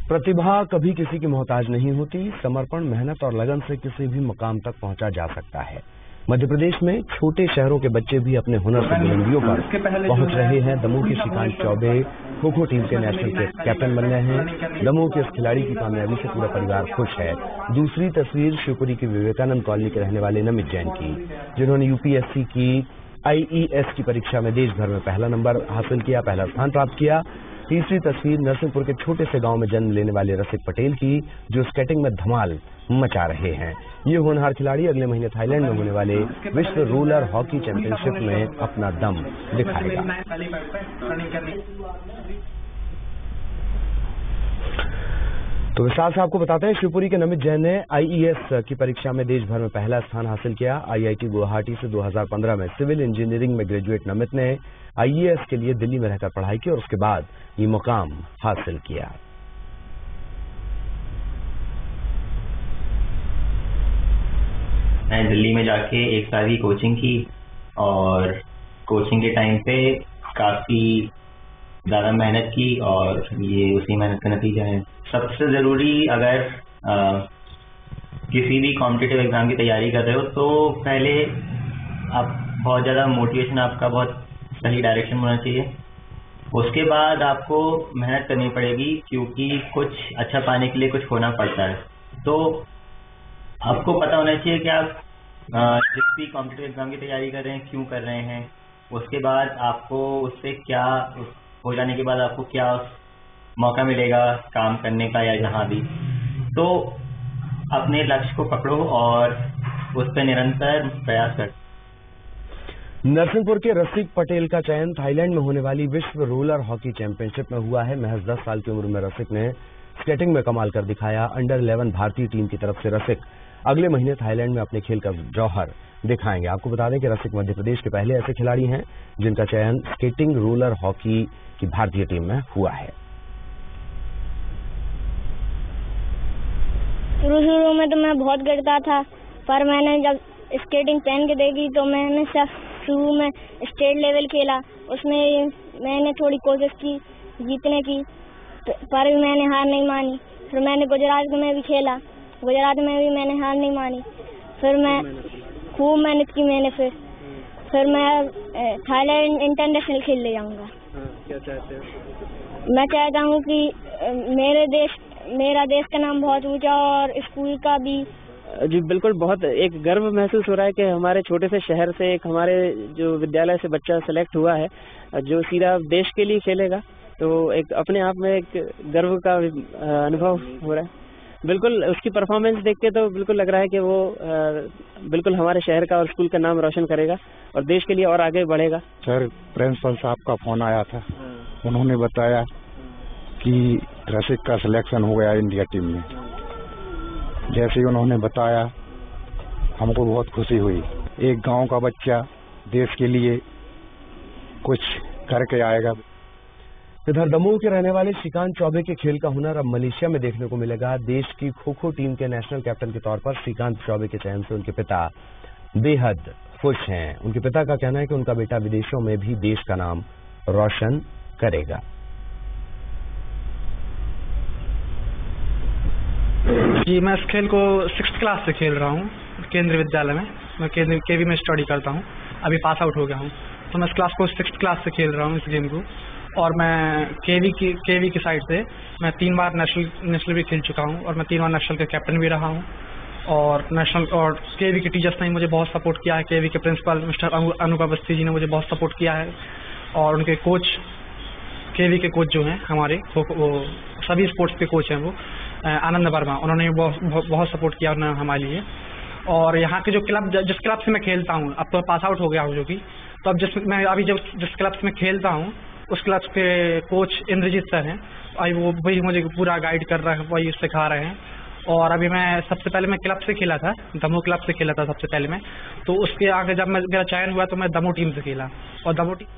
प्रतिभा कभी किसी की मोहताज नहीं होती। समर्पण, मेहनत और लगन से किसी भी मुकाम तक पहुंचा जा सकता है। मध्य प्रदेश में छोटे शहरों के बच्चे भी अपने हुनर से बुलंदियों पर पहुंच रहे हैं। दमोह के श्रीकांत चौबे खो-खो टीम के नेशनल के कैप्टन बन गए हैं। दमोह के इस खिलाड़ी की कामयाबी से पूरा परिवार खुश है। दूसरी तस्वीर शिवपुरी की विवेकानंद कॉलोनी के रहने वाले नमित जैन की, जिन्होंने यूपीएससी की आईईएस की परीक्षा में देश भर में पहला नंबर हासिल किया, पहला स्थान प्राप्त किया। तीसरी तस्वीर नरसिंहपुर के छोटे से गांव में जन्म लेने वाले रसिक पटेल की, जो स्केटिंग में धमाल मचा रहे हैं। ये होनहार खिलाड़ी अगले महीने थाईलैंड में होने वाले विश्व रोलर हॉकी चैंपियनशिप में अपना दम दिखाएगा। तो विस्तार से आपको बताते हैं, शिवपुरी के नमित जैन ने आईईएस की परीक्षा में देश भर में पहला स्थान हासिल किया। आईआईटी गुवाहाटी से 2015 में सिविल इंजीनियरिंग में ग्रेजुएट नमित ने आईईएस के लिए दिल्ली में रहकर पढ़ाई की और उसके बाद ये मुकाम हासिल किया। मैं दिल्ली में जाके एक साल की कोचिंग की और कोचिंग के टाइम पे काफी ज्यादा मेहनत की और ये उसी मेहनत का नतीजा है। सबसे जरूरी, अगर किसी भी कॉम्पिटिटिव एग्जाम की तैयारी कर रहे हो तो पहले आप बहुत ज्यादा मोटिवेशन, आपका बहुत सही डायरेक्शन होना चाहिए। उसके बाद आपको मेहनत करनी पड़ेगी, क्योंकि कुछ अच्छा पाने के लिए कुछ खोना पड़ता है। तो आपको पता होना चाहिए कि आप जिस भी कॉम्पिटिटिव एग्जाम की तैयारी कर रहे हैं क्यों कर रहे हैं। उसके बाद आपको उससे क्या हो जाने के बाद आपको क्या मौका मिलेगा काम करने का या जहां भी। तो अपने लक्ष्य को पकड़ो और उस पर निरंतर प्रयास करो। नरसिंहपुर के रसिक पटेल का चयन थाईलैंड में होने वाली विश्व रोलर हॉकी चैंपियनशिप में हुआ है। महज 10 साल की उम्र में रसिक ने स्केटिंग में कमाल कर दिखाया। अंडर 11 भारतीय टीम की तरफ से रसिक अगले महीने थाईलैंड में अपने खेल का जौहर दिखाएंगे। आपको बता दें कि रसिक मध्य प्रदेश के पहले ऐसे खिलाड़ी हैं जिनका चयन स्केटिंग रोलर हॉकी की भारतीय टीम में हुआ है। शुरू में तो मैं बहुत गिरता था, पर मैंने जब स्केटिंग पहन के देखी तो मैंने शुरू में स्टेट लेवल खेला। उसमें मैंने थोड़ी कोशिश की जीतने की, पर भी मैंने हार नहीं मानी। फिर मैंने गुजरात में भी खेला, गुजरात में भी मैंने हार नहीं मानी। फिर मैं खूब मेहनत की मैंने। फिर मैं थाईलैंड इंटरनेशनल खेल ले जाऊंगा। क्या चाहते हो? मैं चाहता हूँ कि मेरा देश का नाम बहुत ऊंचा और स्कूल का भी। जी बिल्कुल, बहुत एक गर्व महसूस हो रहा है कि हमारे छोटे से शहर से एक हमारे जो विद्यालय से बच्चा सेलेक्ट हुआ है जो सीधा देश के लिए खेलेगा। तो एक अपने आप में एक गर्व का अनुभव हो रहा है। बिल्कुल, उसकी परफॉर्मेंस देख के तो बिल्कुल लग रहा है कि वो बिल्कुल हमारे शहर का और स्कूल का नाम रोशन करेगा और देश के लिए और आगे बढ़ेगा। सर, प्रिंसिपल साहब का फोन आया था, उन्होंने बताया कि रसिक का सिलेक्शन हो गया इंडिया टीम में। जैसे ही उन्होंने बताया हमको बहुत खुशी हुई। एक गांव का बच्चा देश के लिए कुछ करके आएगा। इधर दमोह के रहने वाले श्रीकांत चौबे के खेल का हुनर अब मलेशिया में देखने को मिलेगा। देश की खो-खो टीम के नेशनल कैप्टन के तौर पर श्रीकांत चौबे के चयन से उनके पिता बेहद खुश हैं। उनके पिता का कहना है कि उनका बेटा विदेशों में भी देश का नाम रोशन करेगा। जी, मैं इस खेल को 6th क्लास से खेल रहा हूँ केंद्रीय विद्यालय में। मैं केवी में स्टडी करता हूँ, अभी पास आउट हो गया हूँ। तो मैं इस क्लास को 6th क्लास से खेल रहा हूँ इस गेम को। और मैं केवी की साइड से मैं 3 बार नेशनल भी खेल चुका हूँ और मैं 3 बार नेशनल का कैप्टन भी रहा हूँ। और नेशनल और केवी के टीचर्स ने मुझे बहुत सपोर्ट किया है। केवी के प्रिंसिपल मिस्टर अनूप अवस्थी जी ने मुझे बहुत सपोर्ट किया है और उनके कोच, केवी के कोच जो हैं हमारे, वो सभी स्पोर्ट्स के कोच हैं, वो आनंद वर्मा, उन्होंने बहुत सपोर्ट किया उन्होंने हमारे लिए। और यहाँ के जो क्लब, जिस क्लब से मैं खेलता हूँ, अब तो पास आउट हो गया हूँ जो कि, तो अब जिस क्लब से मैं खेलता हूँ उस क्लब के कोच इंद्रजीत सर हैं। वो वही मुझे पूरा गाइड कर रहे हैं, वही सिखा रहे हैं। और अभी मैं सबसे पहले मैं क्लब से खेला था, दमोह क्लब से खेला था सबसे पहले मैं। तो उसके आगे जब मेरा चयन हुआ तो मैं दमोह टीम से खेला और दमोह टीम